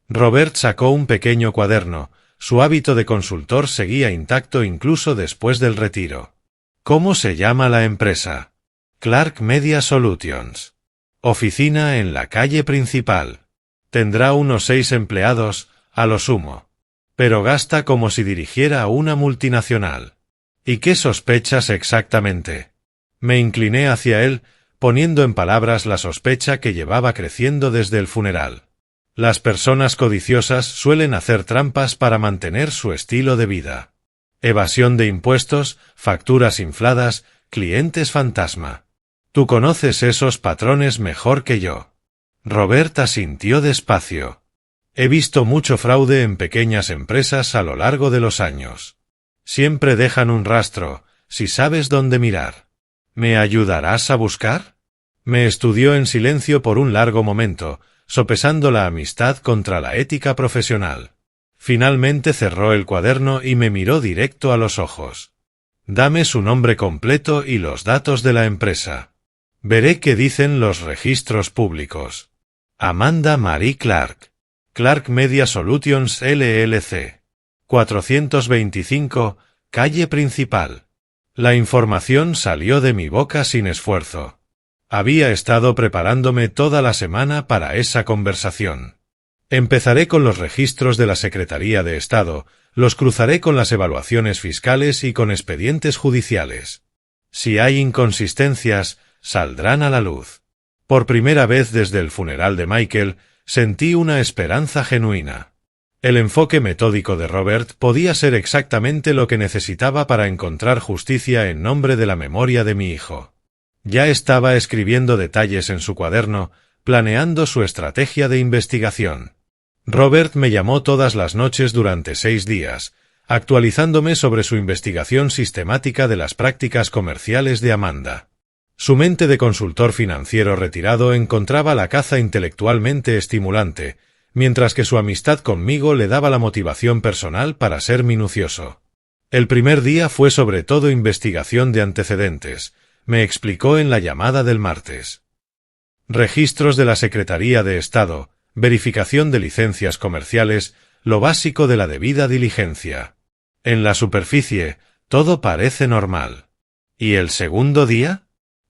Robert sacó un pequeño cuaderno, su hábito de consultor seguía intacto incluso después del retiro. ¿Cómo se llama la empresa? Clark Media Solutions. Oficina en la calle principal. Tendrá unos 6 empleados, a lo sumo. Pero gasta como si dirigiera a una multinacional. ¿Y qué sospechas exactamente? Me incliné hacia él, poniendo en palabras la sospecha que llevaba creciendo desde el funeral. Las personas codiciosas suelen hacer trampas para mantener su estilo de vida. Evasión de impuestos, facturas infladas, clientes fantasma. Tú conoces esos patrones mejor que yo. Robert asintió despacio. He visto mucho fraude en pequeñas empresas a lo largo de los años. Siempre dejan un rastro, si sabes dónde mirar. ¿Me ayudarás a buscar? Me estudió en silencio por un largo momento, sopesando la amistad contra la ética profesional. Finalmente cerró el cuaderno y me miró directo a los ojos. Dame su nombre completo y los datos de la empresa. Veré qué dicen los registros públicos. Amanda Marie Clark. Clark Media Solutions LLC. 425, calle principal. La información salió de mi boca sin esfuerzo. Había estado preparándome toda la semana para esa conversación. Empezaré con los registros de la Secretaría de Estado, los cruzaré con las evaluaciones fiscales y con expedientes judiciales. Si hay inconsistencias, saldrán a la luz. Por primera vez desde el funeral de Michael, sentí una esperanza genuina. El enfoque metódico de Robert podía ser exactamente lo que necesitaba para encontrar justicia en nombre de la memoria de mi hijo. Ya estaba escribiendo detalles en su cuaderno, planeando su estrategia de investigación. Robert me llamó todas las noches durante 6 días, actualizándome sobre su investigación sistemática de las prácticas comerciales de Amanda. Su mente de consultor financiero retirado encontraba la caza intelectualmente estimulante, mientras que su amistad conmigo le daba la motivación personal para ser minucioso. El primer día fue sobre todo investigación de antecedentes, me explicó en la llamada del martes. Registros de la Secretaría de Estado, verificación de licencias comerciales, lo básico de la debida diligencia. En la superficie, todo parece normal. ¿Y el segundo día?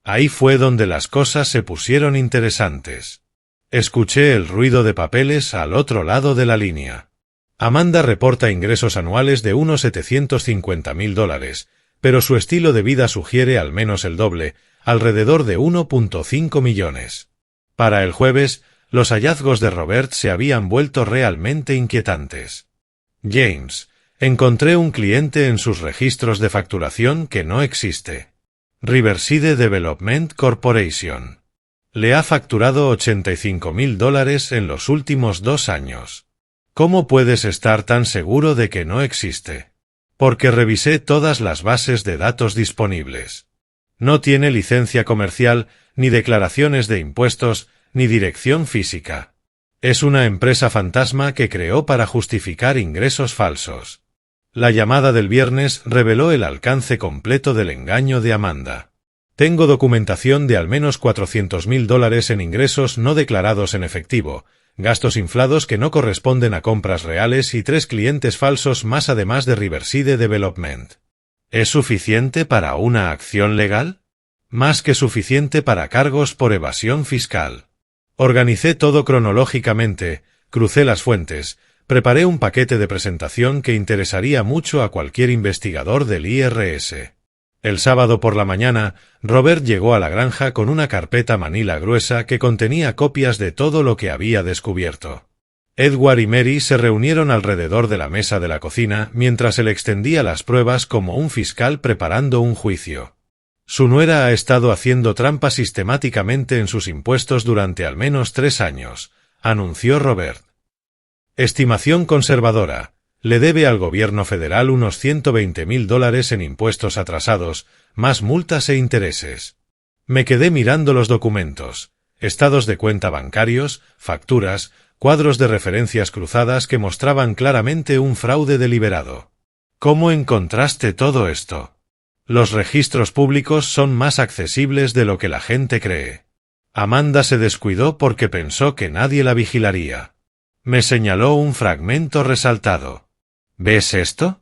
Ahí fue donde las cosas se pusieron interesantes. Escuché el ruido de papeles al otro lado de la línea. Amanda reporta ingresos anuales de unos $750.000, pero su estilo de vida sugiere al menos el doble, alrededor de 1.5 millones. Para el jueves, los hallazgos de Robert se habían vuelto realmente inquietantes. James, encontré un cliente en sus registros de facturación que no existe. Riverside Development Corporation. Le ha facturado $85.000 en los últimos 2 años. ¿Cómo puedes estar tan seguro de que no existe? Porque revisé todas las bases de datos disponibles. No tiene licencia comercial, ni declaraciones de impuestos, ni dirección física. Es una empresa fantasma que creó para justificar ingresos falsos. La llamada del viernes reveló el alcance completo del engaño de Amanda. Tengo documentación de al menos $400.000 en ingresos no declarados en efectivo, gastos inflados que no corresponden a compras reales y 3 clientes falsos más además de Riverside Development. ¿Es suficiente para una acción legal? Más que suficiente para cargos por evasión fiscal. Organicé todo cronológicamente, crucé las fuentes, preparé un paquete de presentación que interesaría mucho a cualquier investigador del IRS. El sábado por la mañana, Robert llegó a la granja con una carpeta manila gruesa que contenía copias de todo lo que había descubierto. Edward y Mary se reunieron alrededor de la mesa de la cocina mientras él extendía las pruebas como un fiscal preparando un juicio. Su nuera ha estado haciendo trampa sistemáticamente en sus impuestos durante al menos 3 años, anunció Robert. Estimación conservadora. Le debe al gobierno federal unos $120.000 en impuestos atrasados, más multas e intereses. Me quedé mirando los documentos, estados de cuenta bancarios, facturas, cuadros de referencias cruzadas que mostraban claramente un fraude deliberado. ¿Cómo encontraste todo esto? Los registros públicos son más accesibles de lo que la gente cree. Amanda se descuidó porque pensó que nadie la vigilaría. Me señaló un fragmento resaltado. ¿Ves esto?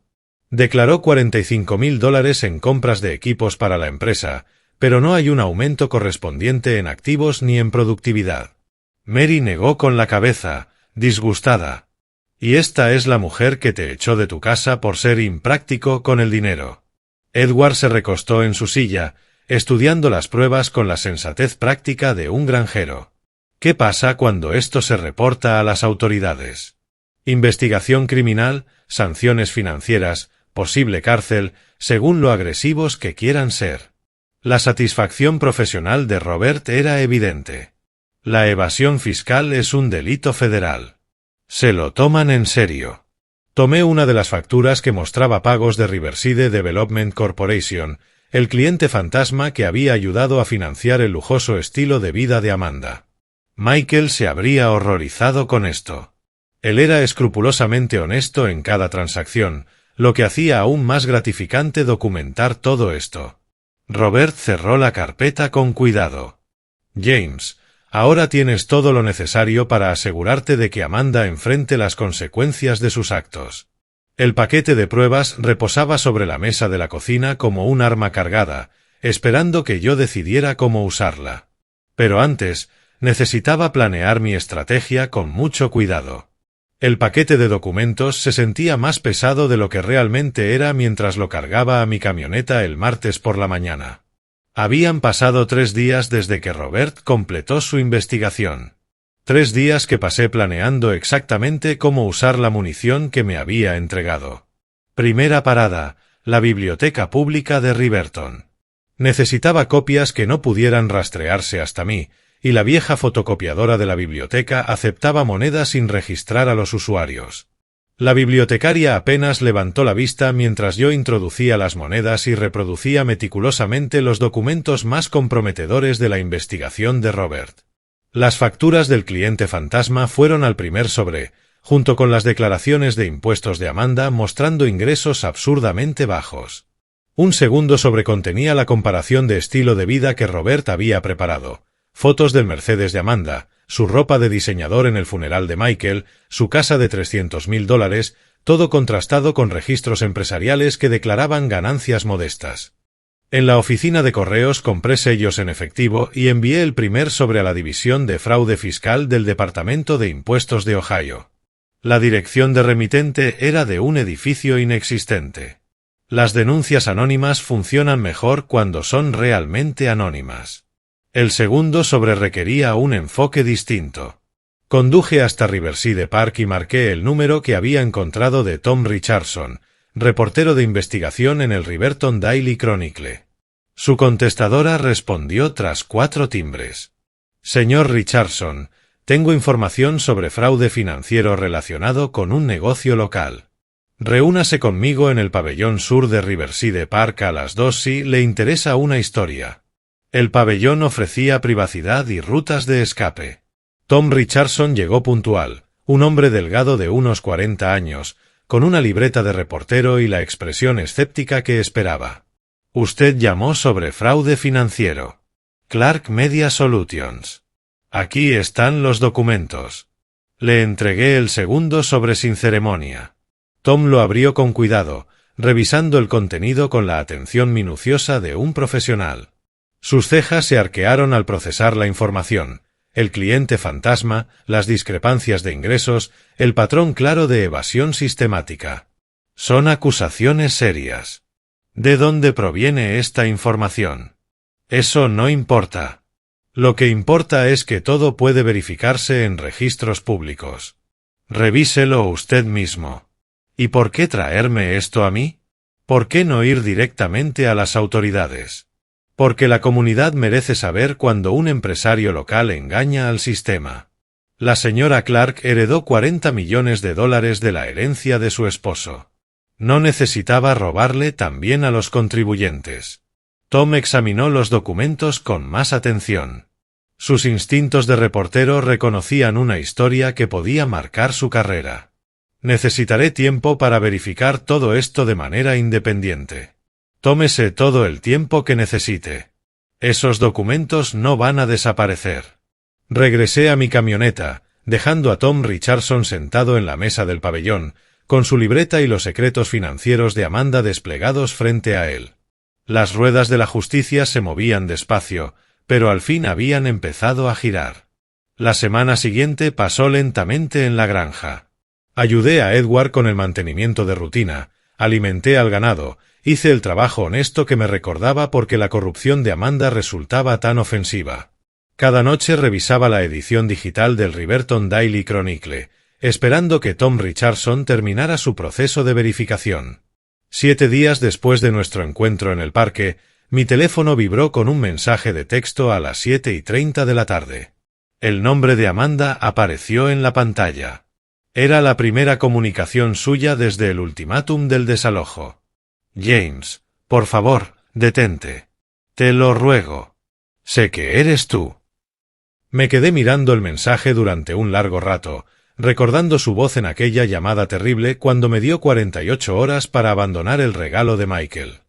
Declaró $45.000 en compras de equipos para la empresa, pero no hay un aumento correspondiente en activos ni en productividad. Mary negó con la cabeza, disgustada. Y esta es la mujer que te echó de tu casa por ser impráctico con el dinero. Edward se recostó en su silla, estudiando las pruebas con la sensatez práctica de un granjero. ¿Qué pasa cuando esto se reporta a las autoridades? Investigación criminal, sanciones financieras, posible cárcel, según lo agresivos que quieran ser. La satisfacción profesional de Robert era evidente. La evasión fiscal es un delito federal. Se lo toman en serio. Tomé una de las facturas que mostraba pagos de Riverside Development Corporation, el cliente fantasma que había ayudado a financiar el lujoso estilo de vida de Amanda. Michael se habría horrorizado con esto. Él era escrupulosamente honesto en cada transacción, lo que hacía aún más gratificante documentar todo esto. Robert cerró la carpeta con cuidado. James, ahora tienes todo lo necesario para asegurarte de que Amanda enfrente las consecuencias de sus actos. El paquete de pruebas reposaba sobre la mesa de la cocina como un arma cargada, esperando que yo decidiera cómo usarla. Pero antes, necesitaba planear mi estrategia con mucho cuidado. El paquete de documentos se sentía más pesado de lo que realmente era mientras lo cargaba a mi camioneta el martes por la mañana. Habían pasado 3 días desde que Robert completó su investigación. 3 días que pasé planeando exactamente cómo usar la munición que me había entregado. Primera parada, la biblioteca pública de Riverton. Necesitaba copias que no pudieran rastrearse hasta mí, y la vieja fotocopiadora de la biblioteca aceptaba monedas sin registrar a los usuarios. La bibliotecaria apenas levantó la vista mientras yo introducía las monedas y reproducía meticulosamente los documentos más comprometedores de la investigación de Robert. Las facturas del cliente fantasma fueron al primer sobre, junto con las declaraciones de impuestos de Amanda mostrando ingresos absurdamente bajos. Un segundo sobre contenía la comparación de estilo de vida que Robert había preparado. Fotos del Mercedes de Amanda, su ropa de diseñador en el funeral de Michael, su casa de $300,000, todo contrastado con registros empresariales que declaraban ganancias modestas. En la oficina de correos compré sellos en efectivo y envié el primer sobre a la División de Fraude Fiscal del Departamento de Impuestos de Ohio. La dirección de remitente era de un edificio inexistente. Las denuncias anónimas funcionan mejor cuando son realmente anónimas. El segundo sobre requería un enfoque distinto. Conduje hasta Riverside Park y marqué el número que había encontrado de Tom Richardson, reportero de investigación en el Riverton Daily Chronicle. Su contestadora respondió tras 4 timbres. Señor Richardson, tengo información sobre fraude financiero relacionado con un negocio local. Reúnase conmigo en el pabellón sur de Riverside Park a las 2 si le interesa una historia. El pabellón ofrecía privacidad y rutas de escape. Tom Richardson llegó puntual, un hombre delgado de unos 40 años, con una libreta de reportero y la expresión escéptica que esperaba. Usted llamó sobre fraude financiero. Clark Media Solutions. Aquí están los documentos. Le entregué el segundo sobre sin ceremonia. Tom lo abrió con cuidado, revisando el contenido con la atención minuciosa de un profesional. Sus cejas se arquearon al procesar la información, el cliente fantasma, las discrepancias de ingresos, el patrón claro de evasión sistemática. Son acusaciones serias. ¿De dónde proviene esta información? Eso no importa. Lo que importa es que todo puede verificarse en registros públicos. Revíselo usted mismo. ¿Y por qué traerme esto a mí? ¿Por qué no ir directamente a las autoridades? Porque la comunidad merece saber cuando un empresario local engaña al sistema. La señora Clark heredó $40 millones de la herencia de su esposo. No necesitaba robarle también a los contribuyentes. Tom examinó los documentos con más atención. Sus instintos de reportero reconocían una historia que podía marcar su carrera. Necesitaré tiempo para verificar todo esto de manera independiente. Tómese todo el tiempo que necesite. Esos documentos no van a desaparecer. Regresé a mi camioneta, dejando a Tom Richardson sentado en la mesa del pabellón, con su libreta y los secretos financieros de Amanda desplegados frente a él. Las ruedas de la justicia se movían despacio, pero al fin habían empezado a girar. La semana siguiente pasó lentamente en la granja. Ayudé a Edward con el mantenimiento de rutina, alimenté al ganado, hice el trabajo honesto que me recordaba porque la corrupción de Amanda resultaba tan ofensiva. Cada noche revisaba la edición digital del Riverton Daily Chronicle, esperando que Tom Richardson terminara su proceso de verificación. 7 días después de nuestro encuentro en el parque, Mi teléfono vibró con un mensaje de texto a las 7:30 de la tarde. El nombre de Amanda apareció en la pantalla. Era la primera comunicación suya desde el ultimátum del desalojo. James, por favor, detente. Te lo ruego. Sé que eres tú. Me quedé mirando el mensaje durante un largo rato, recordando su voz en aquella llamada terrible cuando me dio 48 horas para abandonar el regalo de Michael.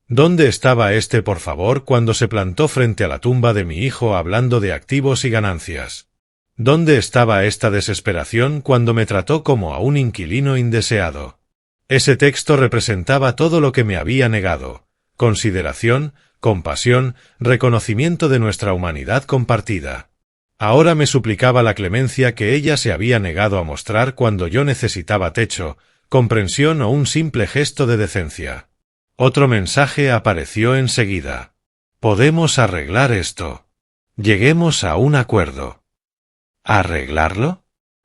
¿Dónde estaba por favor, cuando se plantó frente a la tumba de mi hijo hablando de activos y ganancias? ¿Dónde estaba esta desesperación cuando me trató como a un inquilino indeseado? Ese texto representaba todo lo que me había negado: consideración, compasión, reconocimiento de nuestra humanidad compartida. Ahora me suplicaba la clemencia que ella se había negado a mostrar cuando yo necesitaba techo, comprensión o un simple gesto de decencia. Otro mensaje apareció enseguida. Podemos arreglar esto. Lleguemos a un acuerdo. ¿Arreglarlo?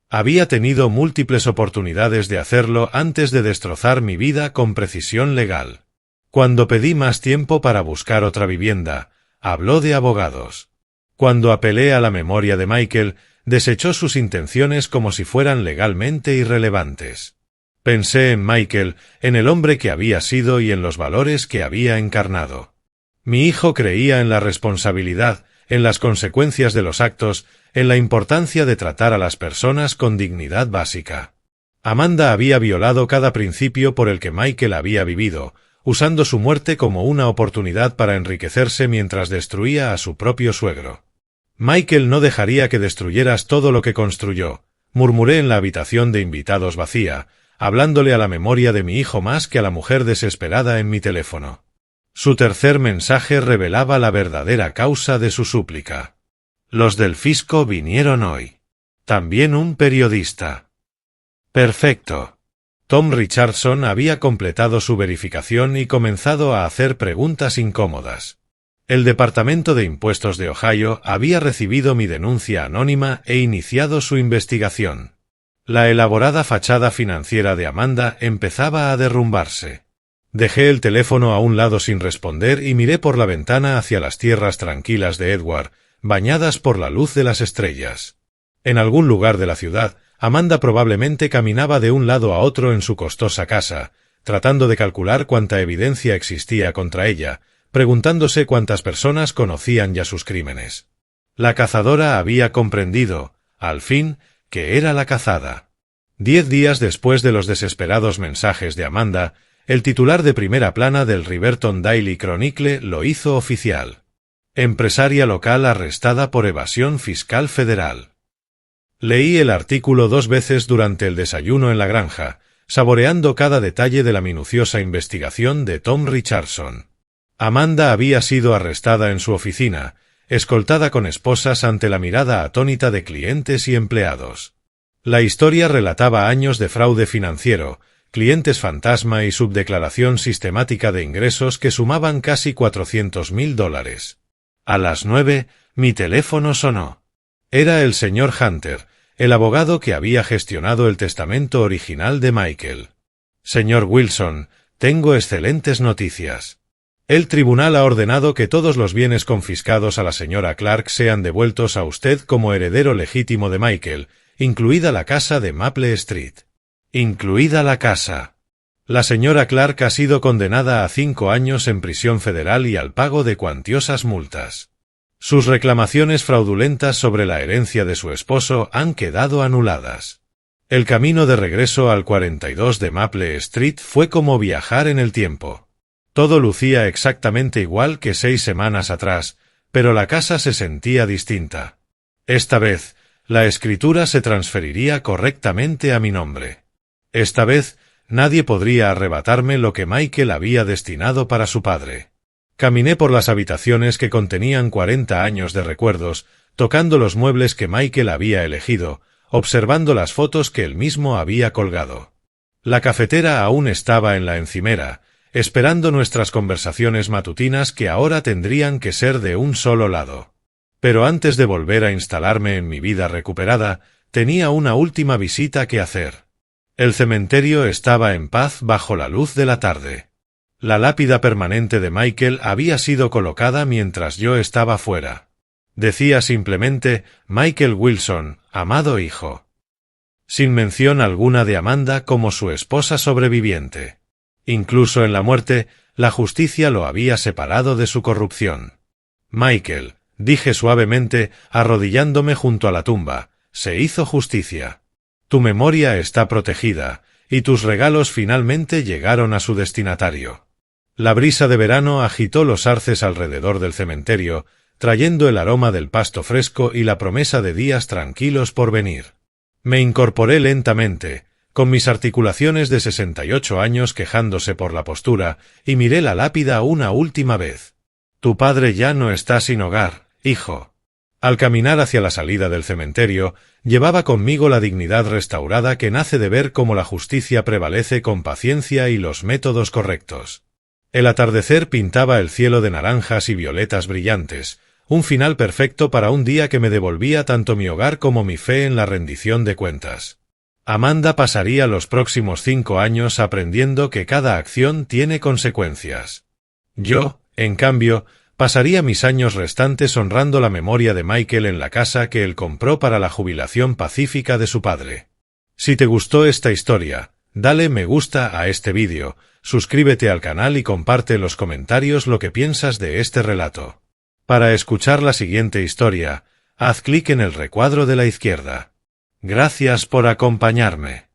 Había tenido múltiples oportunidades de hacerlo antes de destrozar mi vida con precisión legal. Cuando pedí más tiempo para buscar otra vivienda, habló de abogados. Cuando apelé a la memoria de Michael, desechó sus intenciones como si fueran legalmente irrelevantes. Pensé en Michael, en el hombre que había sido y en los valores que había encarnado. Mi hijo creía en la responsabilidad, en las consecuencias de los actos, en la importancia de tratar a las personas con dignidad básica. Amanda había violado cada principio por el que Michael había vivido, usando su muerte como una oportunidad para enriquecerse mientras destruía a su propio suegro. Michael no dejaría que destruyeras todo lo que construyó, murmuré en la habitación de invitados vacía, hablándole a la memoria de mi hijo más que a la mujer desesperada en mi teléfono. Su tercer mensaje revelaba la verdadera causa de su súplica. Los del fisco vinieron hoy. También un periodista. Perfecto. Tom Richardson había completado su verificación y comenzado a hacer preguntas incómodas. El Departamento de Impuestos de Ohio había recibido mi denuncia anónima e iniciado su investigación. La elaborada fachada financiera de Amanda empezaba a derrumbarse. Dejé el teléfono a un lado sin responder y miré por la ventana hacia las tierras tranquilas de Edward, bañadas por la luz de las estrellas. En algún lugar de la ciudad, Amanda probablemente caminaba de un lado a otro en su costosa casa, tratando de calcular cuánta evidencia existía contra ella, preguntándose cuántas personas conocían ya sus crímenes. La cazadora había comprendido, al fin, que era la cazada. 10 días después de los desesperados mensajes de Amanda, el titular de primera plana del Riverton Daily Chronicle lo hizo oficial. Empresaria local arrestada por evasión fiscal federal. Leí el artículo 2 veces durante el desayuno en la granja, saboreando cada detalle de la minuciosa investigación de Tom Richardson. Amanda había sido arrestada en su oficina, escoltada con esposas ante la mirada atónita de clientes y empleados. La historia relataba años de fraude financiero, clientes fantasma y subdeclaración sistemática de ingresos que sumaban casi $400,000. A las 9, mi teléfono sonó. Era el señor Hunter, el abogado que había gestionado el testamento original de Michael. Señor Wilson, tengo excelentes noticias. El tribunal ha ordenado que todos los bienes confiscados a la señora Clark sean devueltos a usted como heredero legítimo de Michael, incluida la casa de Maple Street. Incluida la casa. La señora Clark ha sido condenada a 5 años en prisión federal y al pago de cuantiosas multas. Sus reclamaciones fraudulentas sobre la herencia de su esposo han quedado anuladas. El camino de regreso al 42 de Maple Street fue como viajar en el tiempo. Todo lucía exactamente igual que 6 semanas atrás, pero la casa se sentía distinta. Esta vez, la escritura se transferiría correctamente a mi nombre. Esta vez, nadie podría arrebatarme lo que Michael había destinado para su padre. Caminé por las habitaciones que contenían 40 años de recuerdos, tocando los muebles que Michael había elegido, observando las fotos que él mismo había colgado. La cafetera aún estaba en la encimera, esperando nuestras conversaciones matutinas que ahora tendrían que ser de un solo lado. Pero antes de volver a instalarme en mi vida recuperada, tenía una última visita que hacer. El cementerio estaba en paz bajo la luz de la tarde. La lápida permanente de Michael había sido colocada mientras yo estaba fuera. Decía simplemente, Michael Wilson, amado hijo. Sin mención alguna de Amanda como su esposa sobreviviente. Incluso en la muerte, la justicia lo había separado de su corrupción. Michael, dije suavemente, arrodillándome junto a la tumba, se hizo justicia. Tu memoria está protegida, y tus regalos finalmente llegaron a su destinatario. La brisa de verano agitó los arces alrededor del cementerio, trayendo el aroma del pasto fresco y la promesa de días tranquilos por venir. Me incorporé lentamente, con mis articulaciones de 68 años quejándose por la postura, y miré la lápida una última vez. Tu padre ya no está sin hogar, hijo. Al caminar hacia la salida del cementerio, llevaba conmigo la dignidad restaurada que nace de ver cómo la justicia prevalece con paciencia y los métodos correctos. El atardecer pintaba el cielo de naranjas y violetas brillantes, un final perfecto para un día que me devolvía tanto mi hogar como mi fe en la rendición de cuentas. Amanda pasaría los próximos 5 años aprendiendo que cada acción tiene consecuencias. Yo, en cambio, pasaría mis años restantes honrando la memoria de Michael en la casa que él compró para la jubilación pacífica de su padre. Si te gustó esta historia, dale me gusta a este vídeo, suscríbete al canal y comparte en los comentarios lo que piensas de este relato. Para escuchar la siguiente historia, haz clic en el recuadro de la izquierda. Gracias por acompañarme.